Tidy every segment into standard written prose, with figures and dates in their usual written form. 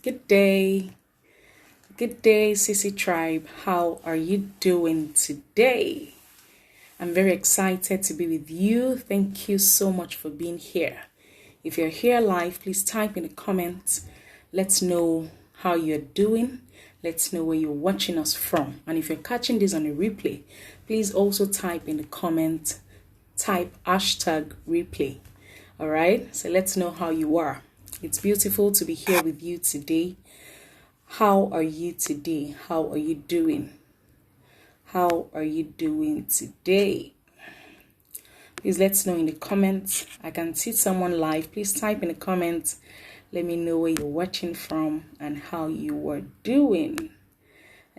Good day. Good day, CC Tribe. How are you doing today? I'm very excited to be with you. Thank you so much for being here. If you're here live, please type in the comments. Let's know how you're doing. Let's know where you're watching us from. And if you're catching this on a replay, please also type in the comment, type hashtag replay. All right, so let's know how you are. It's beautiful to be here with you today. How are you today? How are you doing? How are you doing today? Please let's know in the comments. I can see someone live. Please type in the comments. Let me know where you're watching from and how you are doing.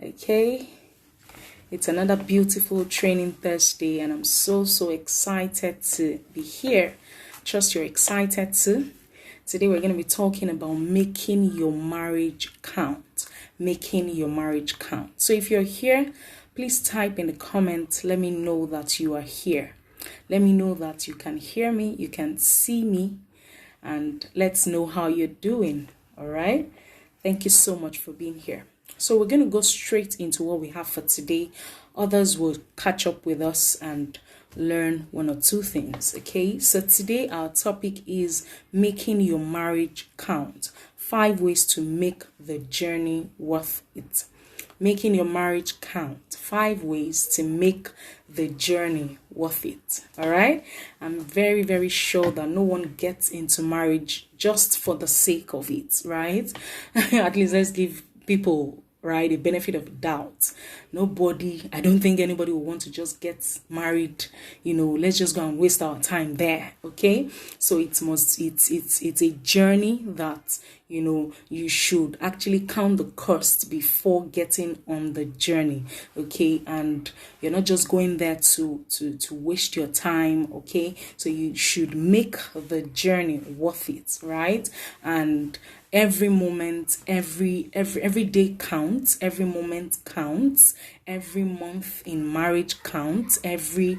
Okay. It's another beautiful training Thursday and I'm so excited to be here. Trust you're excited too. Today we're going to be talking about making your marriage count. Making your marriage count. So if you're here, please type in the comments. Let me know that you are here. Let me know that you can hear me, you can see me, and let's know how you're doing. All right? Thank you so much for being here. So we're going to go straight into what we have for today. Others will catch up with us and learn one or two things. Okay, so today our topic is making your marriage count. 5 ways to make the journey worth it. Making your marriage count. 5 ways to make the journey worth it. All right. I'm very sure that no one gets into marriage just for the sake of it. Right. At least let's give people the benefit of the doubt. I don't think anybody will want to just get married, let's just go and waste our time there. Okay, so it's a journey that you should actually count the cost before getting on the journey. Okay, and you're not just going there to waste your time. Okay, so you should make the journey worth it, right? And every moment, every day counts, every moment counts, every month in marriage counts, every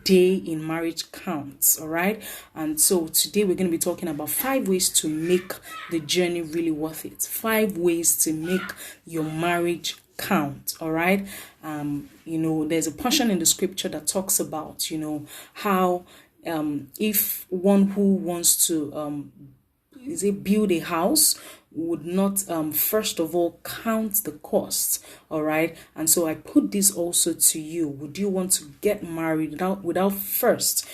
day in marriage counts. All right. And so today we're going to be talking about 5 ways to make the journey really worth it. 5 ways to make your marriage count. All right. There's a portion in the scripture that talks about, how if one who wants to build a house would not first of all count the cost. All right. And so I put this also to you. Would you want to get married without first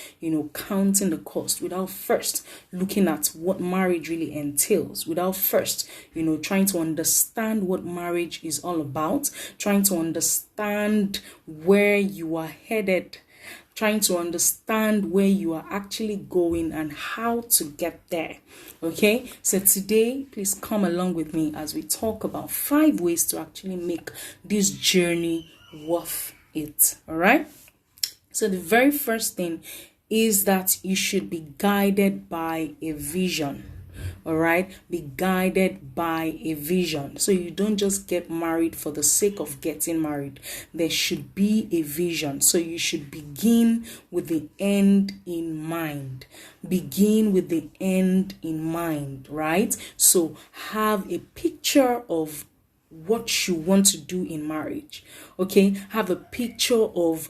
counting the cost, without first looking at what marriage really entails, without first trying to understand what marriage is all about, trying to understand where you are headed, trying to understand where you are actually going and how to get there. Okay, so today, please come along with me as we talk about 5 ways to actually make this journey worth it. All right. So the very first thing is that you should be guided by a vision. All right, be guided by a vision. So you don't just get married for the sake of getting married. There should be a vision. So you should begin with the end in mind. Begin with the end in mind, right? So have a picture of what you want to do in marriage. Okay, have a picture of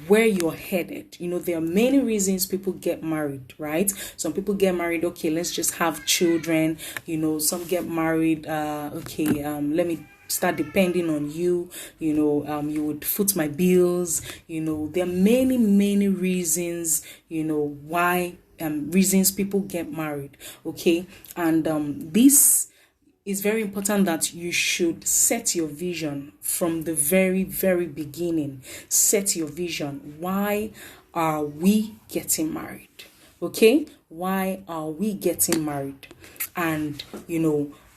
where you're headed. There are many reasons people get married, right? Some people get married, okay, let's just have children. Some get married, let me start depending on you. You would foot my bills. There are many reasons, why reasons people get married. Okay, and this it's very important that you should set your vision from the very beginning. Set your vision. Why are we getting married? Okay? Why are we getting married? And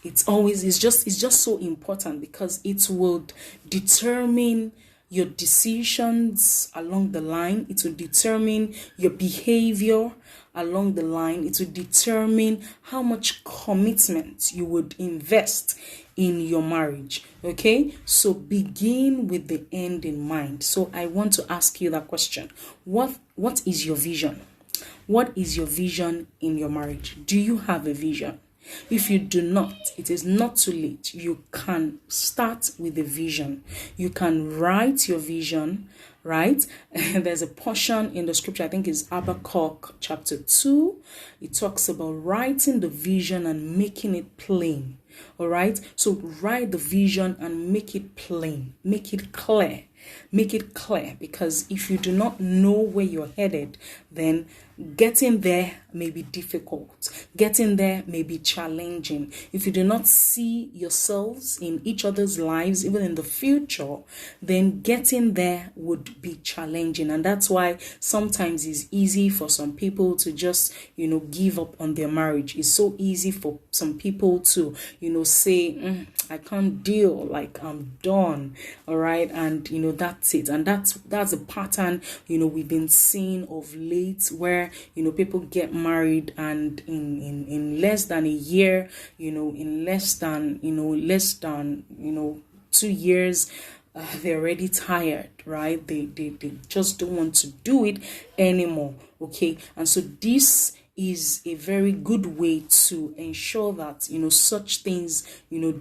it's just so important because it will determine your decisions along the line. It will determine your behavior along the line. It will determine how much commitment you would invest in your marriage. Okay, so begin with the end in mind. So I want to ask you that question. What is your vision? What is your vision in your marriage? Do you have a vision? If you do not, it is not too late. You can start with a vision. You can write your vision, right? There's a portion in the scripture, I think it's Habakkuk chapter 2. It talks about writing the vision and making it plain. All right. So write the vision and make it plain, make it clear. Make it clear, because if you do not know where you're headed, then getting there may be difficult. Getting there may be challenging. If you do not see yourselves in each other's lives, even in the future, then getting there would be challenging. And that's why sometimes it's easy for some people to just, give up on their marriage. It's so easy for some people to, say, I can't deal, like I'm done. All right. And, that's it. And that's a pattern, we've been seeing of late, where, people get married and in less than a year, in less than 2 years, they're already tired, right? They just don't want to do it anymore. Okay. And so this is a very good way to ensure that, such things,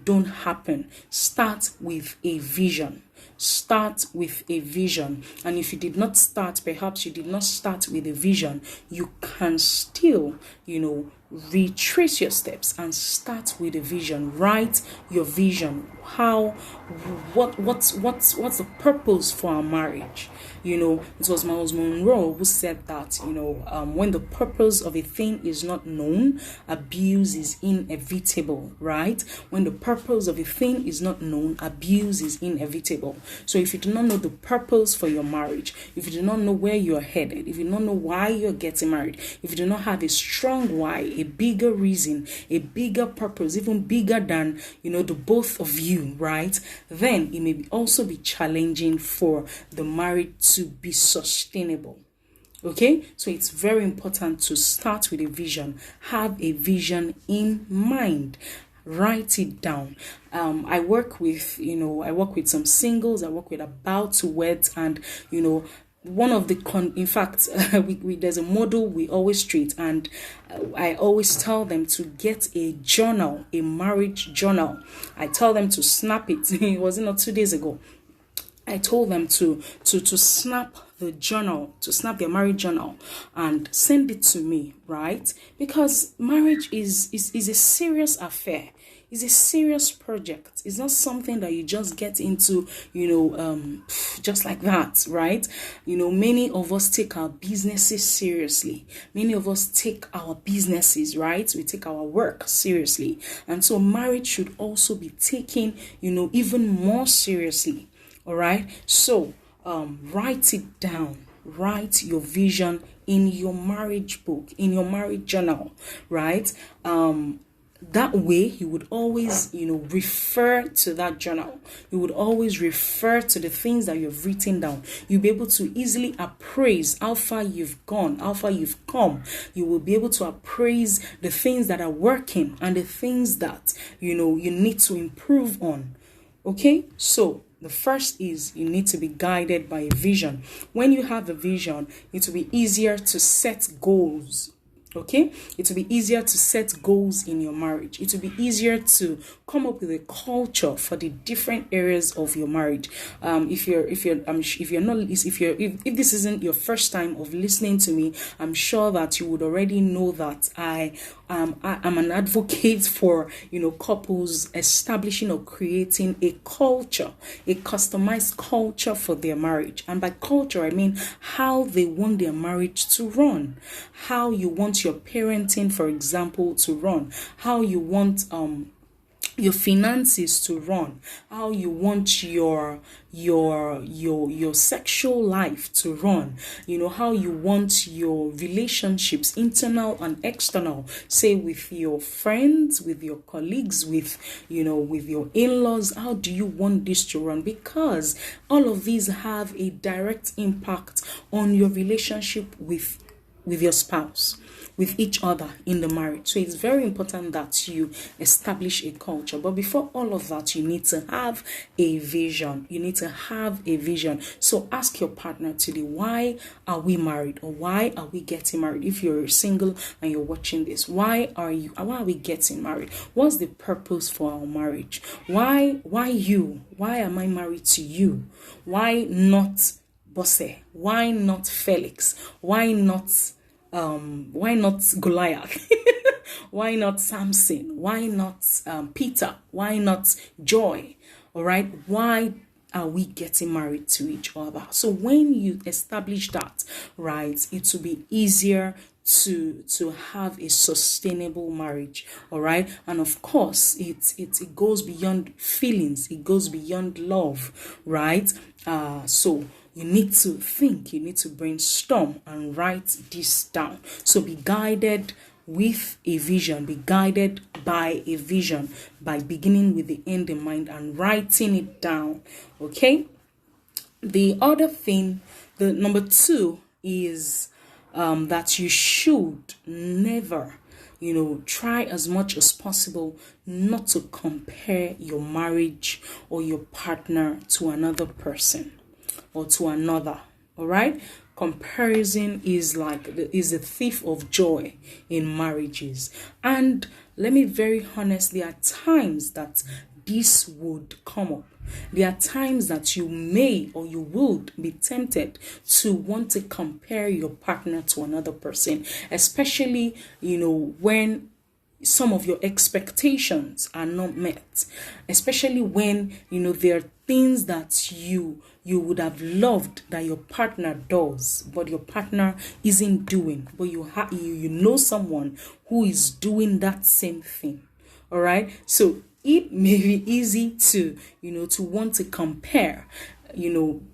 don't happen. Start with a vision. Start with a vision. And if you did not start, perhaps you did not start with a vision, you can still, retrace your steps and start with a vision. Write your vision. What's the purpose for our marriage? It was Miles Monroe who said that, when the purpose of a thing is not known, abuse is inevitable, right? When the purpose of a thing is not known, abuse is inevitable. So if you do not know the purpose for your marriage, if you do not know where you're headed, if you do not know why you're getting married, if you do not have a strong why, a bigger reason, a bigger purpose, even bigger than, the both of you, right? Then it may also be challenging for the marriage to be sustainable. Okay, so it's very important to start with a vision. Have a vision in mind. Write it down. I work with some singles. I work with about to wed, and one of the in fact there's a model we always treat, and I always tell them to get a journal, a marriage journal. I tell them to snap it. It was not 2 days ago. I told them to snap the journal, to snap their marriage journal and send it to me, right? Because marriage is a serious affair. It's a serious project. It's not something that you just get into, just like that, right? Many of us take our businesses seriously. Many of us take our businesses, right? We take our work seriously. And so marriage should also be taken, even more seriously. All right. So write it down. Write your vision in your marriage book, in your marriage journal, right? That way you would always, refer to that journal. You would always refer to the things that you've written down. You'll be able to easily appraise how far you've gone, how far you've come. You will be able to appraise the things that are working and the things that, you need to improve on. Okay, so the first is you need to be guided by a vision. When you have a vision, it will be easier to set goals. Okay, it will be easier to set goals in your marriage. It will be easier to come up with a culture for the different areas of your marriage. If this isn't your first time of listening to me, I'm sure that you would already know that I'm an advocate for couples establishing or creating a culture, a customized culture for their marriage. And by culture, I mean how they want their marriage to run, how you want your parenting, for example, to run, how you want your finances to run, how you want your sexual life to run, how you want your relationships, internal and external, say with your friends, with your colleagues, with your in-laws. How do you want this to run? Because all of these have a direct impact on your relationship with your spouse, with each other in the marriage. So it's very important that you establish a culture. But before all of that, you need to have a vision. You need to have a vision. So ask your partner today, why are we married, or why are we getting married? If you're single and you're watching this, why are we getting married? What's the purpose for our marriage? Why you? Why am I married to you? Why not Bosse? Why not Felix? Why not Goliath? Why not Samson? Why not Peter? Why not Joy? All right. Why are we getting married to each other? So when you establish that, right, it will be easier to have a sustainable marriage. All right. And of course, it goes beyond feelings. It goes beyond love, right? So you need to think, you need to brainstorm and write this down. So be guided with a vision, be guided by a vision, by beginning with the end in mind and writing it down. Okay. The other thing, the number 2 is that you should never, try as much as possible not to compare your marriage or your partner to another person or to another. All right. Comparison is a thief of joy in marriages. And let me be very honest, there are times that this would come up. There are times that you may or you would be tempted to want to compare your partner to another person, especially, when some of your expectations are not met, especially when, there are things that you would have loved that your partner does, but your partner isn't doing, but you know someone who is doing that same thing. All right. So it may be easy to want to compare,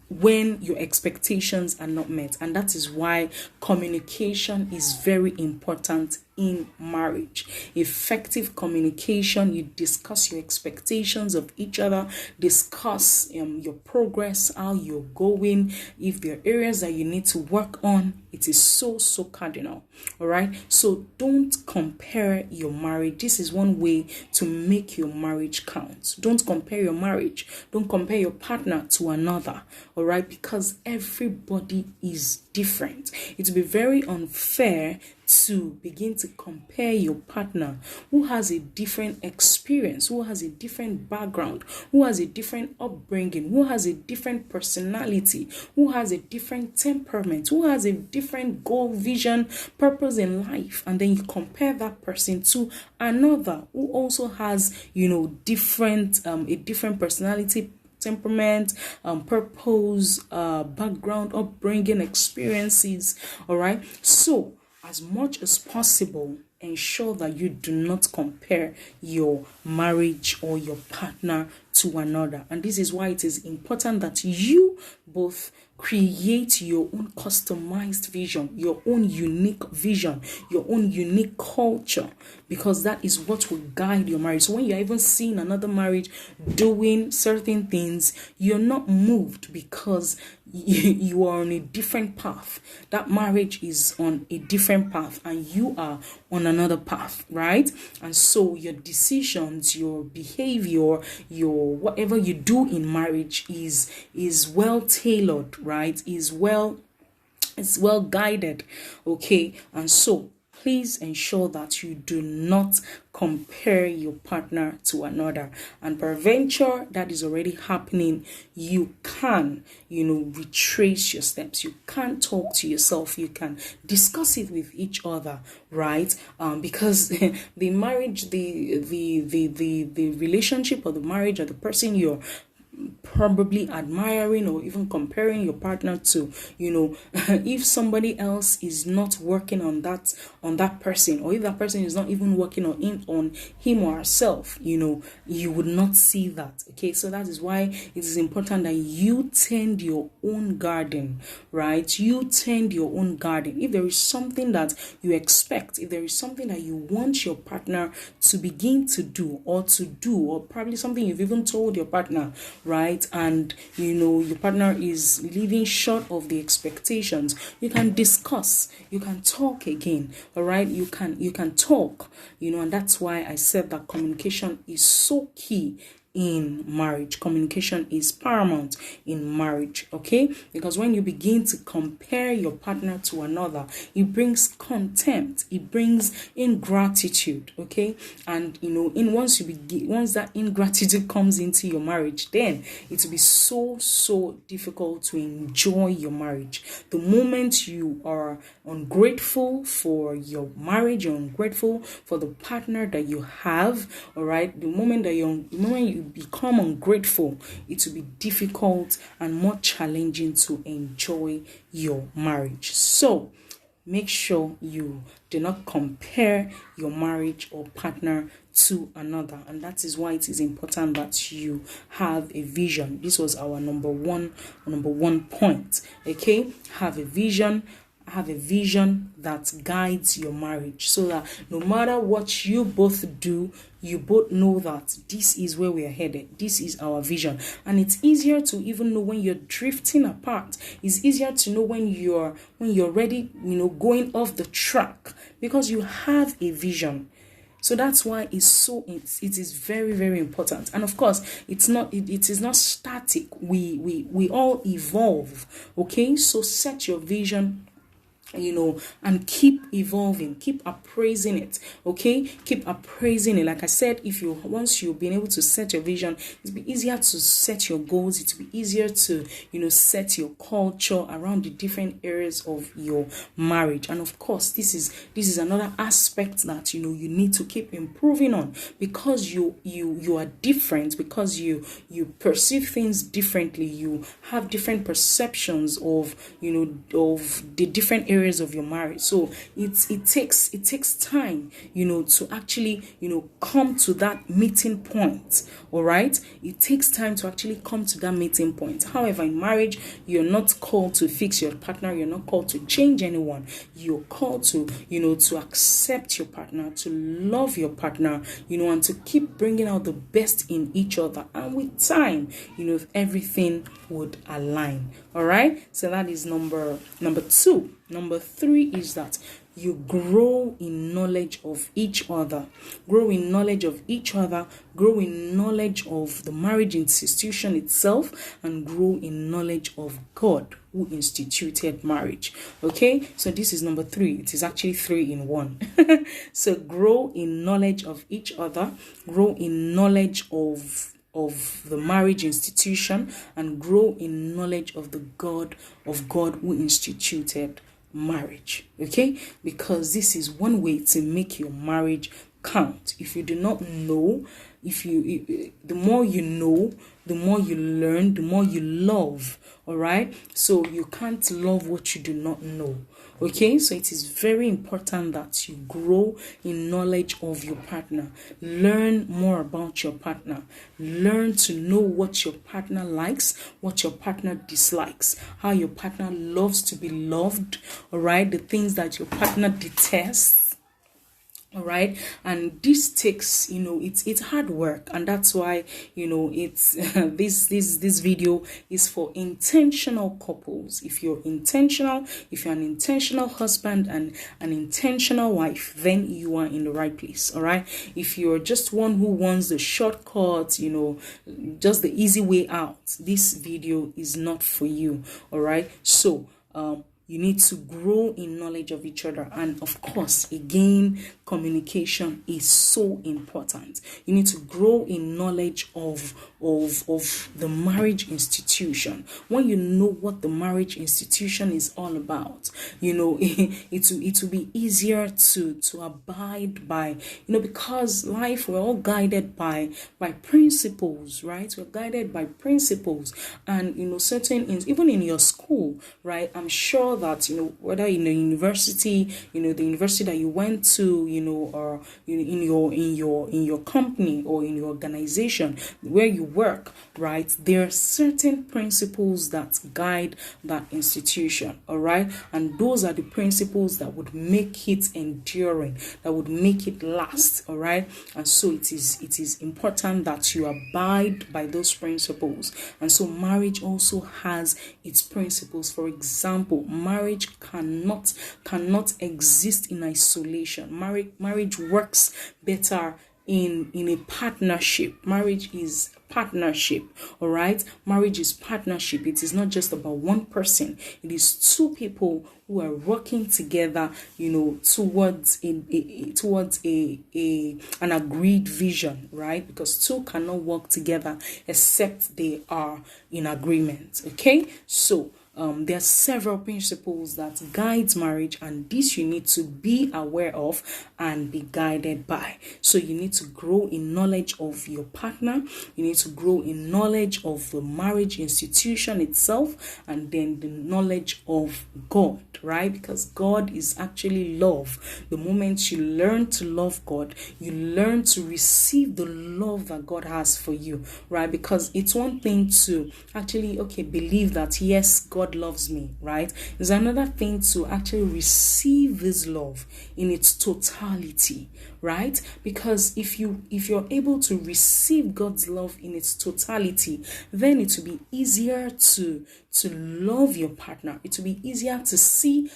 when your expectations are not met. And that is why communication is very important in marriage. Effective communication, you discuss your expectations of each other, discuss your progress, how you're going, if there are areas that you need to work on. It is so cardinal. All right. So don't compare your marriage. This is one way to make your marriage count. Don't compare your marriage. Don't compare your partner to another. All right. Because everybody is different. It will be very unfair to begin to compare your partner who has a different experience, who has a different background, who has a different upbringing, who has a different personality, who has a different temperament, who has a different goal, vision, purpose in life. And then you compare that person to another who also has, different, a different personality, temperament, purpose, background, upbringing, experiences. All right. So as much as possible, ensure that you do not compare your marriage or your partner to another. And this is why it is important that you both create your own customized vision, your own unique vision, your own unique culture, because that is what will guide your marriage. So when you're even seeing another marriage doing certain things, you're not moved because you are on a different path. That marriage is on a different path and you are on another path, right? And so your decisions, your behavior, your whatever you do in marriage is well tailored, right? It's well guided. Okay. And so please ensure that you do not compare your partner to another. And peradventure that is already happening, you can, retrace your steps. You can talk to yourself. You can discuss it with each other, right? Because the marriage, the relationship or the marriage or the person you're probably admiring or even comparing your partner to, if somebody else is not working on that person, or if that person is not even working on him or herself, you would not see that. Okay, so that is why it is important that you tend your own garden, right? You tend your own garden. If there is something that you expect, if there is something that you want your partner to begin to do, or probably something you've even told your partner, right, and your partner is living short of the expectations, you can discuss, you can talk again. All right, you can talk, and that's why I said that communication is so key in marriage. Communication is paramount in marriage, okay? Because when you begin to compare your partner to another, it brings contempt, it brings ingratitude, okay? And once that ingratitude comes into your marriage, then it will be so difficult to enjoy your marriage. The moment you are ungrateful for your marriage, you're ungrateful for the partner that you have, all right? The moment you become ungrateful, it will be difficult and more challenging to enjoy your marriage. So make sure you do not compare your marriage or partner to another, and that is why it is important that you have a vision. This was our number one point. Okay, have a vision that guides your marriage, so that no matter what you both do, you both know that this is where we are headed, this is our vision. And it's easier to even know when you're drifting apart. It's easier to know when you're ready, going off the track, because you have a vision. So that's why it is very, very important. And of course, it is not static. We all evolve. Okay, so set your vision, and keep evolving, keep appraising it. Okay, keep appraising it. Like I said, once you've been able to set your vision, it'll be easier to set your goals. It'll be easier to set your culture around the different areas of your marriage. And of course, this is another aspect that you need to keep improving on, because you are different, because you perceive things differently. You have different perceptions of the different areas of your marriage. So it takes time to actually come to that meeting point. All right, it takes time to actually come to that meeting point. However, in marriage, you're not called to fix your partner, you're not called to change anyone. You're called to to accept your partner, to love your partner, and to keep bringing out the best in each other. And with time, everything would align. All right, so that is number 2. Number 3 is that you grow in knowledge of each other. Grow in knowledge of each other. Grow in knowledge of the marriage institution itself, and grow in knowledge of God, who instituted marriage. Okay, so this is number 3. It is actually 3 in 1. So grow in knowledge of each other. Grow in knowledge of the marriage institution, and grow in knowledge of the God who instituted marriage. Okay, because this is one way to make your marriage count. If you do not know, the more you know, the more you learn, the more you love. All right, so you can't love what you do not know. Okay, so it is very important that you grow in knowledge of your partner. Learn more about your partner. Learn to know what your partner likes, what your partner dislikes, how your partner loves to be loved. All right, the things that your partner detests. All right, and this takes it's hard work, and that's why it's this video is for intentional couples. If you're intentional, if you're an intentional husband and an intentional wife, then you are in the right place. All right, if you're just one who wants the shortcut, just the easy way out, this video is not for you. All right, so you need to grow in knowledge of each other. And of course, again, communication is so important. You need to grow in knowledge of the marriage institution. When you know what the marriage institution is all about, it will be easier to abide by, because life, we're all guided by principles, right? We're guided by principles. And certain, even in your school, right? I'm sure sure that, whether in a university, the university that you went to, or in your company or in your organization where you work, right? There are certain principles that guide that institution, all right? And those are the principles that would make it enduring, that would make it last, all right? And so it is important that you abide by those principles. And so marriage also has its principles. For example, marriage cannot exist in isolation. Marriage works better in a partnership. Marriage is partnership, all right? Marriage is partnership. It is not just about one person. It is two people who are working together, towards an agreed vision, right? Because two cannot work together except they are in agreement. Okay, so there are several principles that guides marriage, and this you need to be aware of and be guided by. So you need to grow in knowledge of your partner. You need to grow in knowledge of the marriage institution itself, and then the knowledge of God, right? Because God is actually love. The moment you learn to love God, you learn to receive the love that God has for you, right? Because it's one thing to actually, believe that, yes, God loves me, right? It's another thing to actually receive this love in its totality, right? Because if you're able to receive God's love in its totality, then it will be easier to love your partner. It will be easier to see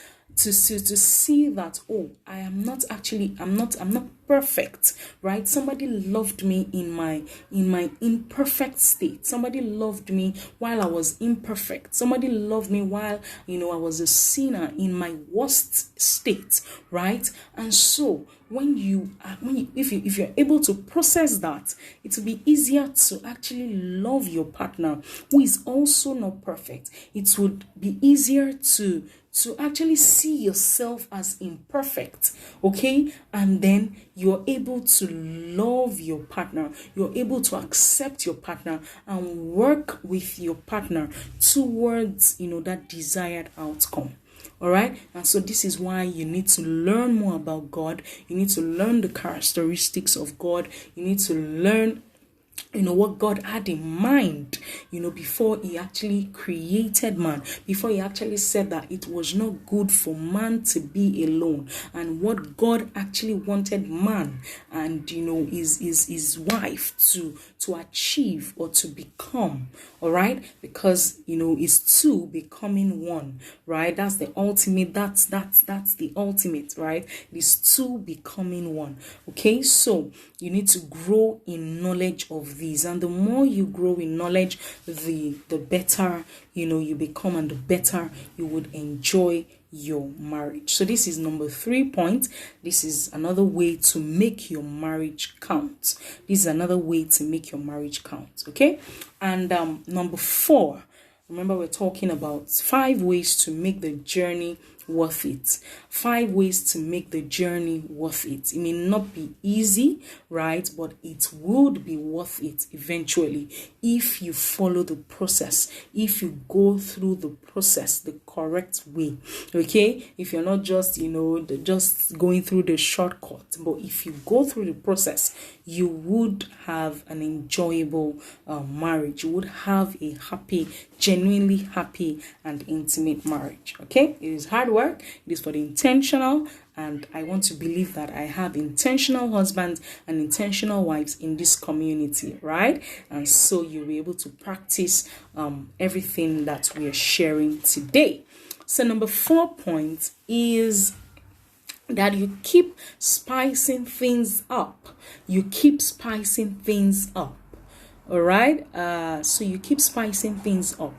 that, I'm not perfect, right? Somebody loved me in my imperfect state. Somebody loved me while I was imperfect. Somebody loved me while I was a sinner in my worst state, right? And so if you're able to process that, it will be easier to actually love your partner who is also not perfect. It would be easier to actually see yourself as imperfect, okay? And then you're able to love your partner. You're able to accept your partner and work with your partner towards, that desired outcome. All right. And so this is why you need to learn more about God. You need to learn the characteristics of God. You need to learn what God had in mind, before he actually created man, before he actually said that it was not good for man to be alone, and what God actually wanted man and, his wife to achieve or to become, all right? Because, it's two becoming one, right? That's the ultimate, that's the ultimate, right? It is two becoming one, okay? So you need to grow in knowledge of these, and the more you grow in knowledge, the better you become, and the better you would enjoy your marriage. So this is number 3 point. This is another way to make your marriage count. This is another way to make your marriage count. Okay, and number 4. Remember, we're talking about 5 ways to make the journey worth it. 5 ways to make the journey worth it. It may not be easy, right? But it would be worth it eventually if you follow the process, if you go through the process the correct way. Okay? If you're not just, just going through the shortcut, but if you go through the process, you would have an enjoyable marriage. You would have a happy, genuinely happy and intimate marriage. Okay? It is hard work. It is for the intentional, and I want to believe that I have intentional husbands and intentional wives in this community, right? And so you'll be able to practice everything that we are sharing today. So number 4 point is that you keep spicing things up. You keep spicing things up. All right? So you keep spicing things up.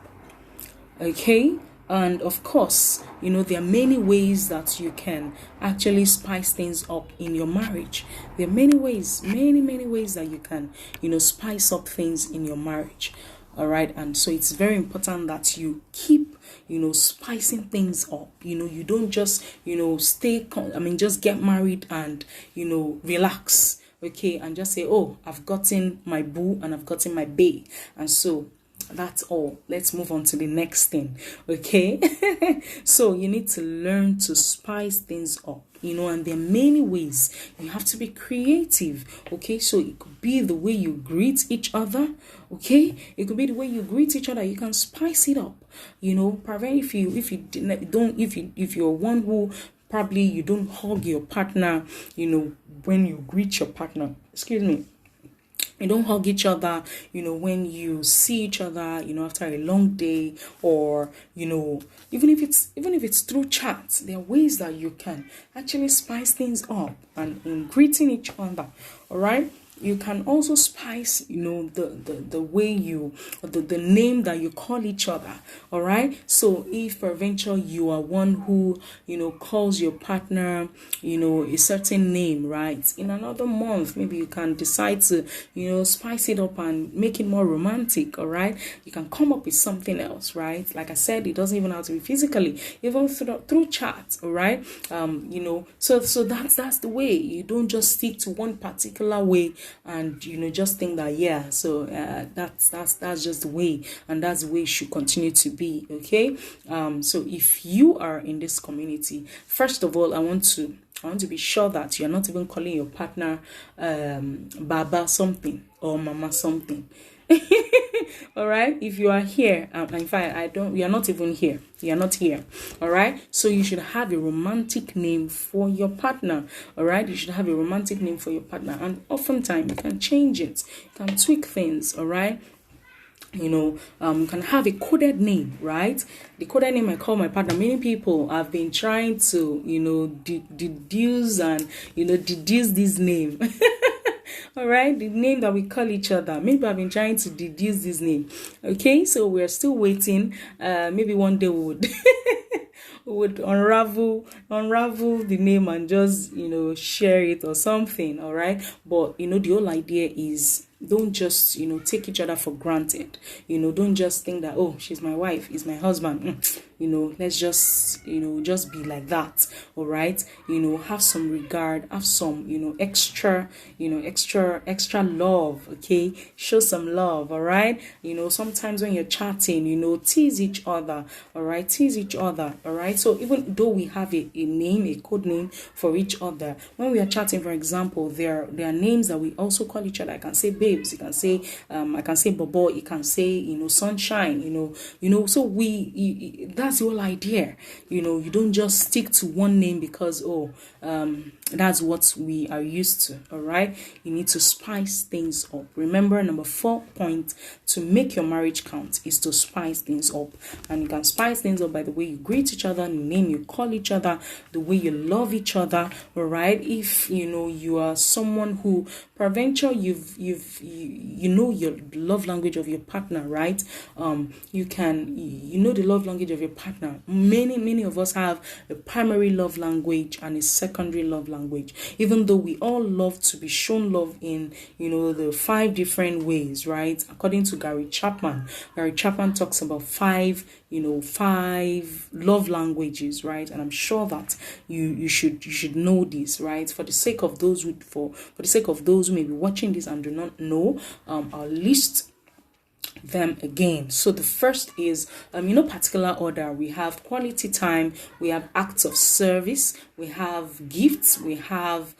Okay? And of course, there are many ways that you can actually spice things up in your marriage. There are many ways, many ways that you can, spice up things in your marriage. All right. And so it's very important that you keep, spicing things up. You don't just, just get married and, relax. Okay. And just say, oh, I've gotten my boo and I've gotten my bae. And so That's all. Let's move on to the next thing. Okay. So you need to learn to spice things up, and there are many ways. You have to be creative. Okay. So it could be the way you greet each other. Okay. It could be the way you greet each other. You can spice it up. Probably if you're one who probably you don't hug your partner, when you greet your partner. Excuse me. You don't hug each other, when you see each other, after a long day, or, even if it's through chat, there are ways that you can actually spice things up and in greeting each other. All right. You can also spice, the way the name that you call each other. All right. So if peradventure you are one who, calls your partner, a certain name, right? In another month, maybe you can decide to, spice it up and make it more romantic. All right. You can come up with something else, right? Like I said, it doesn't even have to be physically, even through chat. All right. So that's the way. You don't just stick to one particular way and just think that that's just the way, and that's the way it should continue to be. Okay. So if you are in this community, first of all, I want to be sure that you're not even calling your partner Baba something or Mama something. All right. If you are here, in fact, we are not even here. You are not here. All right. So you should have a romantic name for your partner. All right. You should have a romantic name for your partner, and oftentimes you can change it. You can tweak things. All right. You can have a coded name, right? The coded name I call my partner. Many people have been trying to, deduce this name. All right, the name that we call each other. Maybe I've been trying to deduce this name. Okay, so we're still waiting. Maybe one day we would unravel the name and just share it or something. All right, but the whole idea is, don't just take each other for granted. Don't just think that, oh, she's my wife, he's my husband. Let's just just be like that. All right. Have some regard, have some extra love. Okay, show some love. All right. Sometimes when you're chatting, tease each other. All right, tease each other. All right. So even though we have a name, a code name for each other, when we are chatting, for example, there are names that we also call each other. I can say babes, you can say I can say bobo, you can say sunshine. So that's the whole idea. You don't just stick to one name because that's what we are used to. All right, you need to spice things up. Remember, number 4 point to make your marriage count is to spice things up. And you can spice things up by the way you greet each other, the name you call each other, the way you love each other. All right, if you are someone who peradventure you know your love language of your partner, right? You can the love language of your partner. Many of us have a primary love language and a secondary love language, even though we all love to be shown love in the 5 different ways, right? According to Gary Chapman talks about 5 love languages, right? And I'm sure that you should know this, right? For the sake of those who may be watching this and do not know, I'll list them again. So the first is particular order. We have quality time, we have acts of service, we have gifts, we have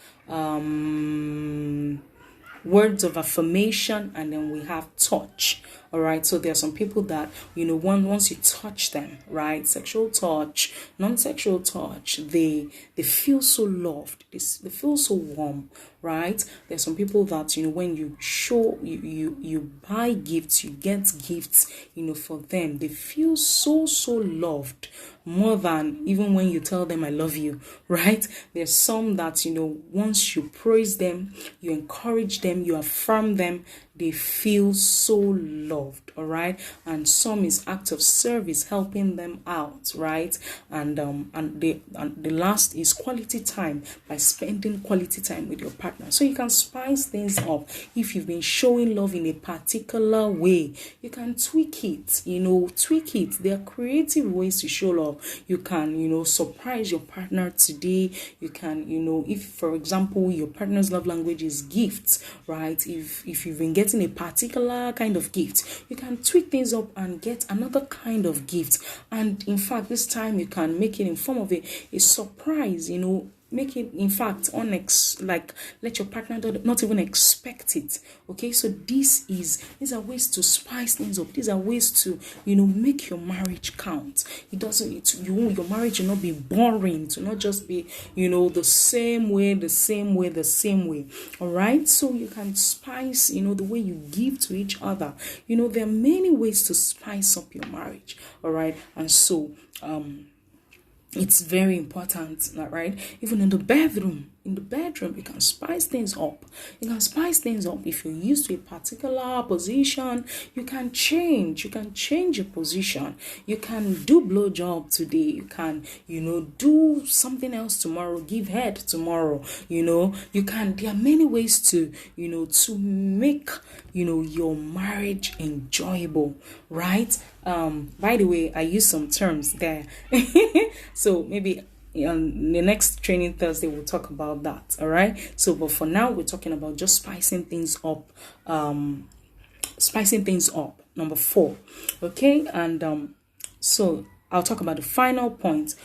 words of affirmation, and then we have touch. All right, so there are some people that once you touch them, right, sexual touch, non-sexual touch, they feel so loved, they feel so warm, right? There's some people that when you show you buy gifts, you get gifts for them, they feel so loved, more than even when you tell them I love you, right? There's some that once you praise them, you encourage them, you affirm them, they feel so loved. All right, and some is act of service, helping them out, right? And the last is quality time, by spending quality time with your partner. So you can spice things up. If you've been showing love in a particular way, you can tweak it. There are creative ways to show love. You can surprise your partner today. You can if for example your partner's love language is gifts, right? If you've been getting getting a particular kind of gift, you can tweak things up and get another kind of gift. And in fact, this time you can make it in form of a surprise, make it in fact like let your partner not even expect it. Okay, so these are ways to spice things up. These are ways to make your marriage count. Your marriage will not be boring, to not just be the same way. All right, so you can spice the way you give to each other. There are many ways to spice up your marriage. All right, and so it's very important, right? Even in the bedroom, you can spice things up. If you're used to a particular position, you can change your position. You can do blowjob today. You can, do something else tomorrow. Give head tomorrow. You can. There are many ways to, to make, your marriage enjoyable, right? By the way, I use some terms there. So maybe on the next training Thursday we'll talk about that. All right, so but for now we're talking about just spicing things up. Number 4. Okay, and so I'll talk about the final point.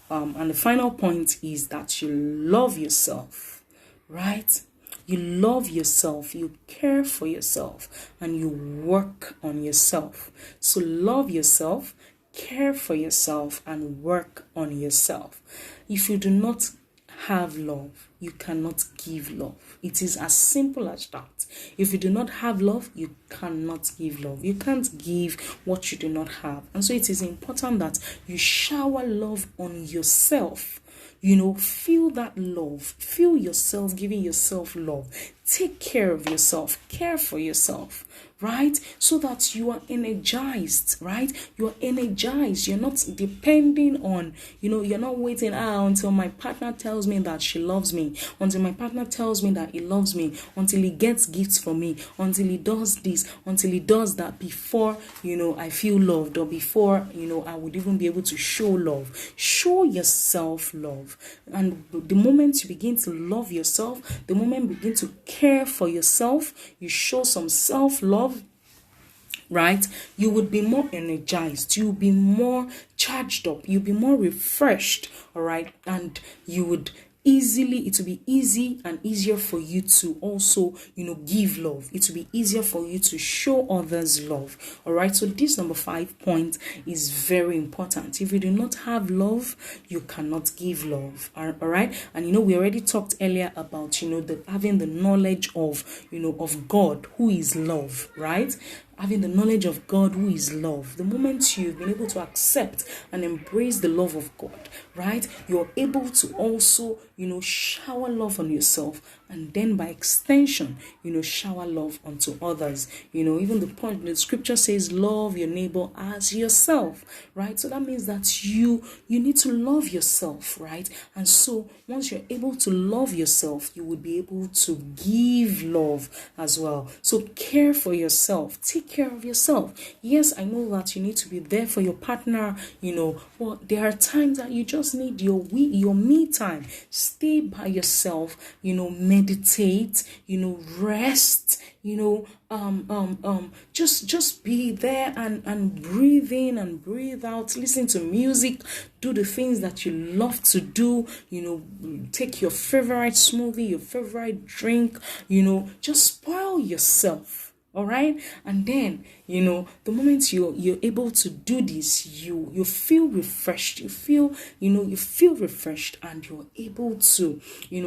And the final point is that you love yourself, right? You love yourself, you care for yourself, and you work on yourself. So love yourself, care for yourself, and work on yourself. If you do not have love, you cannot give love. It is as simple as that. If you do not have love, you cannot give love. You can't give what you do not have. And so it is important that you shower love on yourself. Feel that love. Feel yourself giving yourself love. Take care of yourself. Care for yourself, right? So that you are energized, right? You are energized. You're not depending on, you're not waiting until my partner tells me that she loves me, until my partner tells me that he loves me, until he gets gifts from me, until he does this, until he does that before, I feel loved, or before, I would even be able to show love. Show yourself love. And the moment you begin to love yourself, the moment you begin to care for yourself, you show some self-love, right? You would be more energized, you'll be more charged up, you'll be more refreshed, all right? And it will be easy and easier for you to also, give love. It will be easier for you to show others love. All right. So this number 5 point is very important. If you do not have love, you cannot give love. All right. And we already talked earlier about, having the knowledge of, of God, who is love, right? Having the knowledge of God, who is love. The moment you've been able to accept and embrace the love of God, right, you're able to also, shower love on yourself, and then by extension, shower love onto others. Even the scripture says, love your neighbor as yourself, right? So that means that you need to love yourself, right? And so once you're able to love yourself, you will be able to give love as well. So care for yourself. Take care of yourself. Yes, I know that you need to be there for your partner, but there are times that you just need your me time. Stay by yourself, meditate, rest, just be there and breathe in and breathe out, listen to music, do the things that you love to do, take your favorite smoothie, your favorite drink, just spoil yourself. All right. And then, the moment you're able to do this, you feel refreshed. You feel refreshed, and you're able to,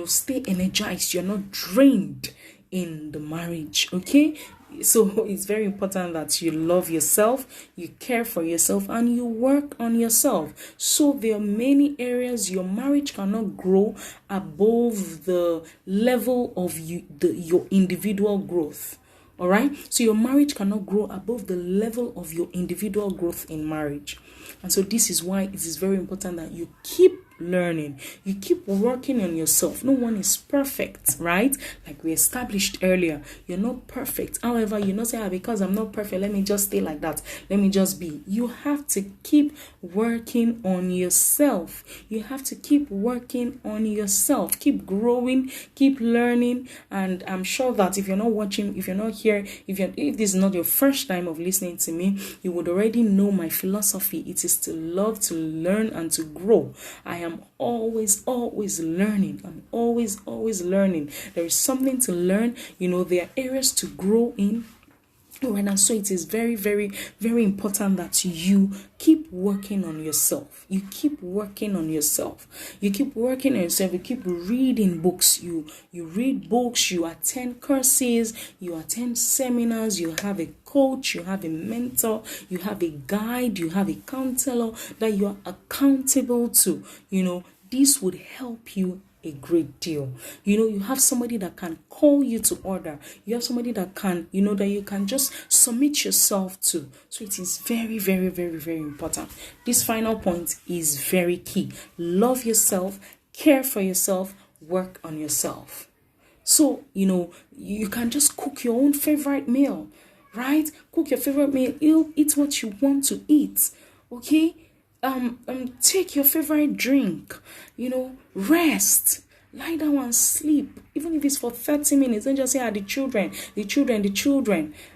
stay energized. You're not drained in the marriage. Okay. So it's very important that you love yourself, you care for yourself, and you work on yourself. So there are many areas your marriage cannot grow above the level of your individual growth. All right. So your marriage cannot grow above the level of your individual growth in marriage. And so this is why it is very important that you keep learning. You keep working on yourself. No one is perfect, right? Like we established earlier, you're not perfect. However, you not say, because I'm not perfect, let me just stay like that. Let me just be. You have to keep working on yourself. You have to keep working on yourself. Keep growing, keep learning. And I'm sure that if you're not watching, if you're not here, if this is not your first time of listening to me, you would already know my philosophy. It is to love, to learn, and to grow. I am always learning. I'm always learning. There is something to learn. There are areas to grow in. And so it is very, very, very important that you keep working on yourself. You keep working on yourself. You keep working on yourself. You keep reading books. You read books. You attend courses. You attend seminars. You have a coach. You have a mentor. You have a guide. You have a counselor that you are accountable to. This would help you a great deal. You have somebody that can call you to order. You have somebody that can, that you can just submit yourself to. So it is very, very, very, very important. This final point is very key. Love yourself, care for yourself, work on yourself. So, you can just cook your own favorite meal, right? Cook your favorite meal. Eat what you want to eat. Okay? Take your favorite drink, rest, lie down and sleep, even if it's for 30 minutes. Don't just say, the children.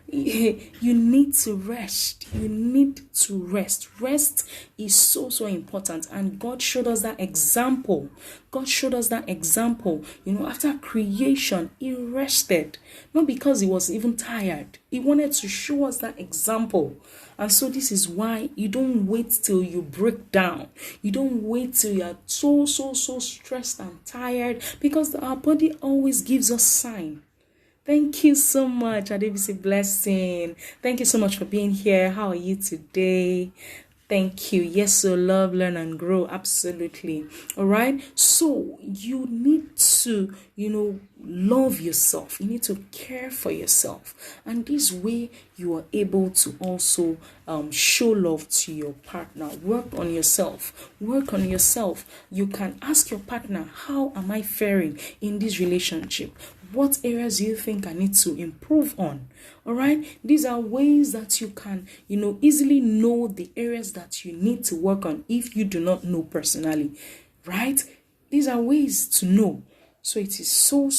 You need to rest. Rest is so important. And God showed us that example. After creation, he rested. Not because he was even tired. He wanted to show us that example. And so this is why you don't wait till you break down. You don't wait till you are so stressed and tired, because our body always gives us sign. Thank you so much, Adebisi Blessing. Thank you so much for being here. How are you today? Thank you. Yes, so love, learn, and grow. Absolutely. All right. So you need to, love yourself. You need to care for yourself. And this way you are able to also show love to your partner. Work on yourself. You can ask your partner, how am I faring in this relationship? What areas do you think I need to improve on? All right. These are ways that you can, easily know the areas that you need to work on if you do not know personally, right? These are ways to know. So it is so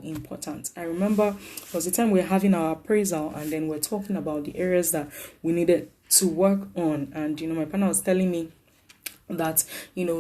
important. I remember it was the time we were having our appraisal, and then we're talking about the areas that we needed to work on. And, my partner was telling me that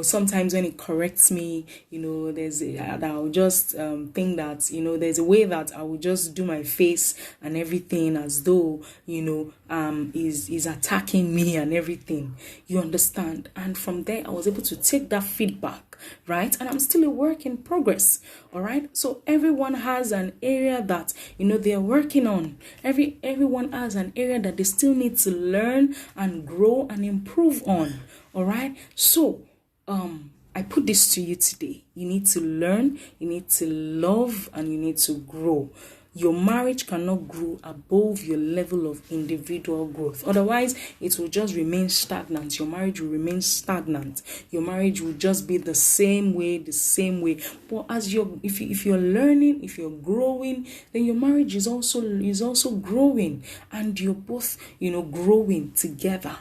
sometimes when it corrects me, that I'll just think that there's a way that I will just do my face and everything as though is attacking me and everything, you understand. And from there I was able to take that feedback, right? And I'm still a work in progress. All right. So everyone has an area that they're working on. Everyone has an area that they still need to learn and grow and improve on. All right. So, I put this to you today. You need to learn, you need to love, and you need to grow. Your marriage cannot grow above your level of individual growth. Otherwise, it will just remain stagnant. Your marriage will remain stagnant. Your marriage will just be the same way. But if you're learning, if you're growing, then your marriage is also growing, and you're both, growing together.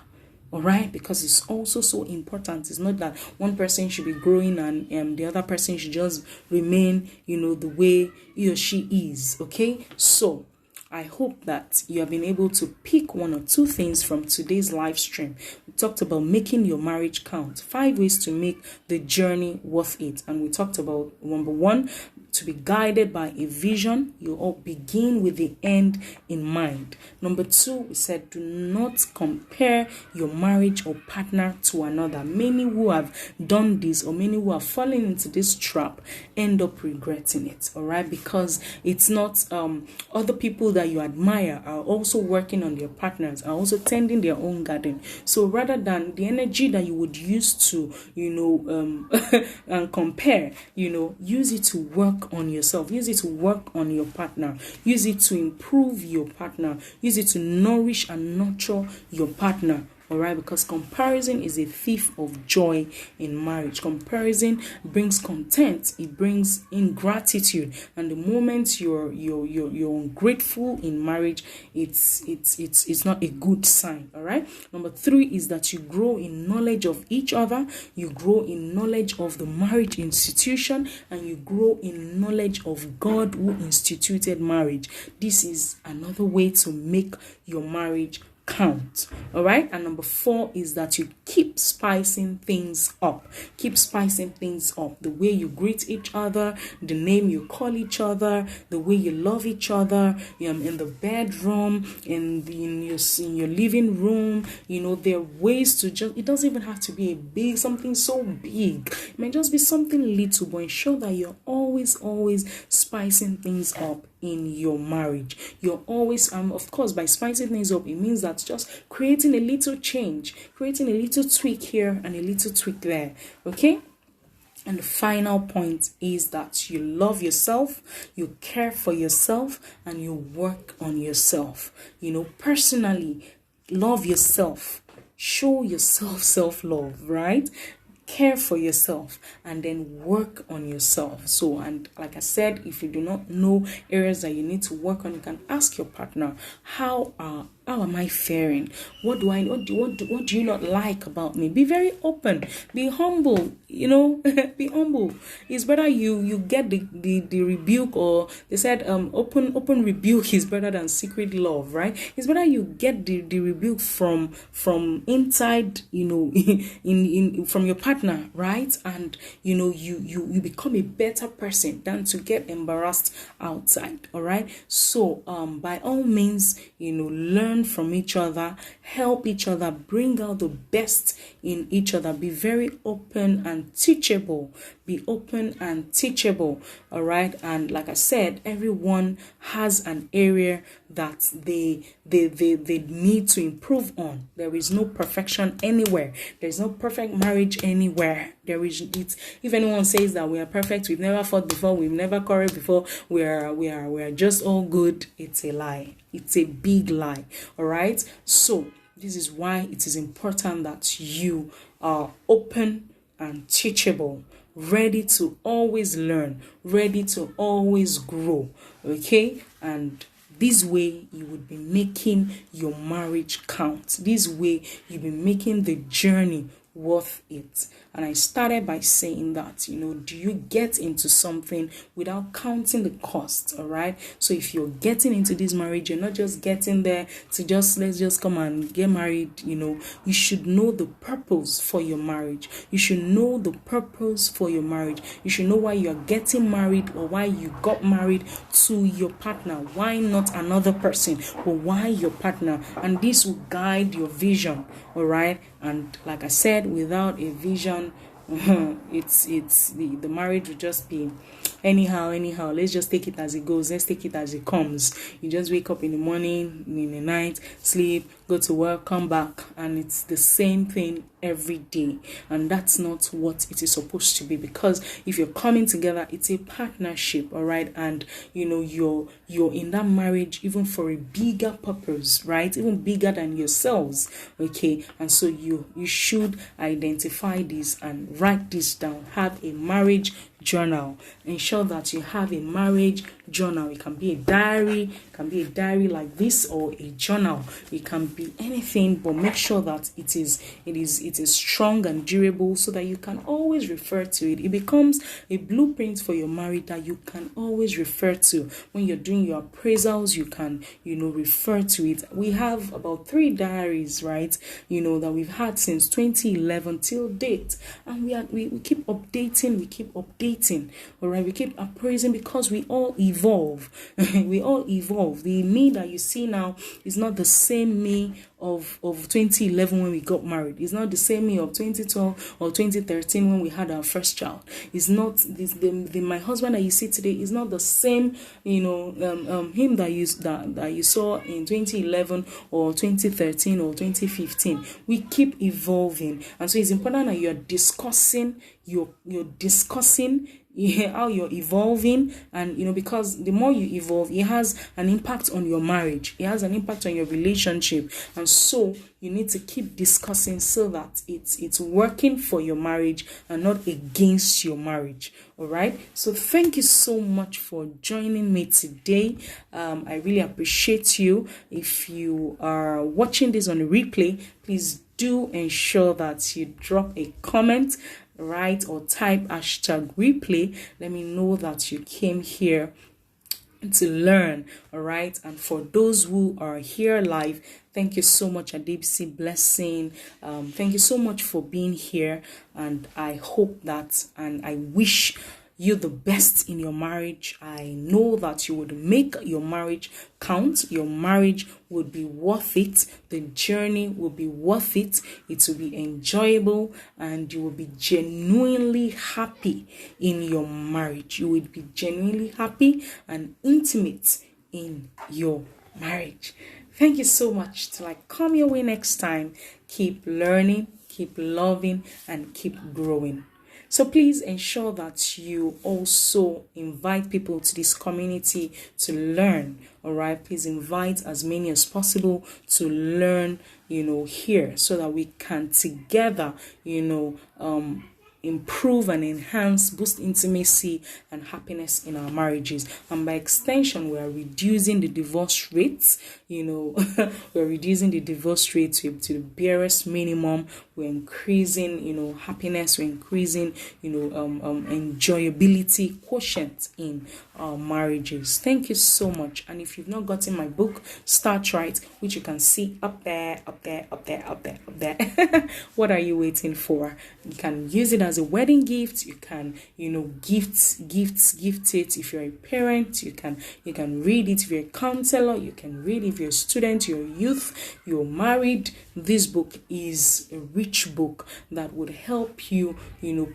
All right, because it's also so important. It's not that one person should be growing and the other person should just remain, the way he or she is. Okay, so I hope that you have been able to pick one or two things from today's live stream. We talked about making your marriage count, 5 ways to make the journey worth it. And we talked about number 1, to be guided by a vision. You all begin with the end in mind. Number 2, we said do not compare your marriage or partner to another. Many who have done this, or many who have fallen into this trap, end up regretting it. All right, because it's not other people that you admire are also working on their partners, are also tending their own garden. So rather than the energy that you would use to and compare, use it to work on yourself, use it to work on your partner, use it to improve your partner, use it to nourish and nurture your partner. all right? Because comparison is a thief of joy in marriage. Comparison brings content, it brings ingratitude, and the moment you're ungrateful in marriage, it's not a good sign, all right? Number 3 is that you grow in knowledge of each other, you grow in knowledge of the marriage institution, and you grow in knowledge of God who instituted marriage. This is another way to make your marriage count, all right? And number 4 is that you keep spicing things up. Keep spicing things up. The way you greet each other, the name you call each other, the way you love each other, in the bedroom, in your living room. There are ways to just, it doesn't even have to be something so big. It might just be something little, but ensure that you're always spicing things up in your marriage. You're always, of course, by spicing things up, it means that just creating a little change, creating a little tweak here and a little tweak there, okay? And the final point is that you love yourself, you care for yourself, and you work on yourself. Personally, love yourself. Show yourself self-love, right? Care for yourself, and then work on yourself. So, and like I said, if you do not know areas that you need to work on, you can ask your partner, how am I faring? What do you not like about me? Be very open, be humble, be humble. It's better you get the rebuke, or they said open rebuke is better than secret love, right? It's better you get the rebuke from inside, in from your partner, right? And you become a better person than to get embarrassed outside, all right? So by all means, learn from each other, help each other, bring out the best in each other. Be very open and teachable. Be open and teachable, all right? And like I said, everyone has an area that they need to improve on. There is no perfection anywhere. There is no perfect marriage anywhere. There is it. If anyone says that we are perfect, we've never fought before, we've never quarreled before, we are just all good, it's a lie. It's a big lie, all right? So this is why it is important that you are open and teachable, ready to always learn, ready to always grow, okay? And this way you would be making your marriage count. This way you'll be making the journey worth it. And I started by saying that, do you get into something without counting the cost? All right. So if you're getting into this marriage, you're not just getting there to let's just come and get married. You should know the purpose for your marriage. You should know the purpose for your marriage. You should know why you're getting married, or why you got married to your partner. Why not another person, but why your partner? And this will guide your vision. All right. And like I said, without a vision, it's the marriage will just be anyhow. Let's just take it as it goes. Let's take it as it comes. You just wake up in the morning, in the night, sleep, go to work, come back, and it's the same thing every day. And that's not what it is supposed to be, because if you're coming together, it's a partnership, all right? And you're in that marriage even for a bigger purpose, right? Even bigger than yourselves, okay? And so you should identify this and write this down. Have a marriage journal. Ensure that you have a marriage journal. It can be a diary, like this, or a journal. It can be anything, but make sure that it is strong and durable, so that you can always refer to it. It becomes a blueprint for your marriage that you can always refer to. When you're doing your appraisals, you can refer to it. We have about 3 diaries, right, that we've had since 2011 till date, and we keep updating, all right? We keep appraising, because we all evolve. We all evolve. The me that you see now is not the same me of 2011 when we got married. It's not the same me of 2012 or 2013 when we had our first child. It's not my husband that you see today is not the same him that you saw in 2011 or 2013 or 2015. We keep evolving, and so it's important that you're discussing how you're evolving. And because the more you evolve, it has an impact on your marriage, it has an impact on your relationship. And so you need to keep discussing so that it's working for your marriage and not against your marriage. All right, so thank you so much for joining me today. I really appreciate you. If you are watching this on a replay, please do ensure that you drop a comment, right, or type #replay. Let me know that you came here to learn. All right, and for those who are here live, thank you so much, Adebisi Blessing. Thank you so much for being here, and I hope that, and I wish you the best in your marriage. I know that you would make your marriage count. Your marriage would be worth it. The journey will be worth it. It will be enjoyable, and you will be genuinely happy in your marriage. You will be genuinely happy and intimate in your marriage. Thank you so much. Till I come your way next time, keep learning, keep loving, and keep growing. So please ensure that you also invite people to this community to learn. All right, please invite as many as possible to learn, here, so that we can together, improve and enhance, boost intimacy and happiness in our marriages. And by extension, we are reducing the divorce rates. We're reducing the divorce rate to the barest minimum. We're increasing, happiness. We're increasing, enjoyability quotient in our marriages. Thank you so much. And if you've not gotten my book, Start Right, which you can see up there, what are you waiting for? You can use it as a wedding gift. You can, gift it. If you're a parent, you can read it. If you're a counselor, you can read it. If you're a student, you're a youth, you're married, this book is a rich book that would help you,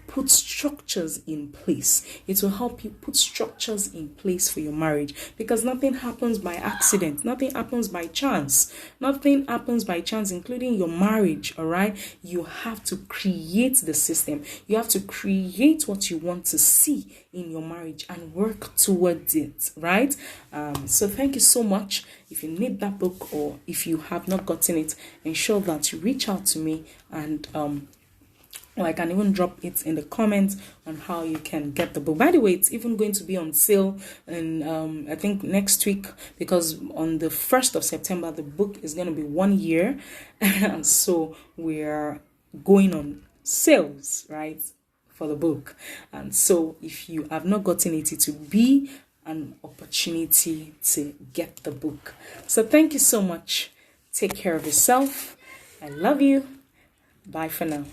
put structures in place. It will help you put structures in place for your marriage, because nothing happens by accident. Nothing happens by chance. Nothing happens by chance, including your marriage. All right, you have to create the system. You have to create what you want to see in your marriage and work towards it, right? So thank you so much. If you need that book, or if you have not gotten it, ensure that you reach out to me, and or I can even drop it in the comments on how you can get the book. By the way, it's even going to be on sale, and I think next week, because on the 1st of September, the book is going to be 1 year. And so we're going on sales, right, for the book. And so if you have not gotten it, it will be an opportunity to get the book. So thank you so much. Take care of yourself. I love you. Bye for now.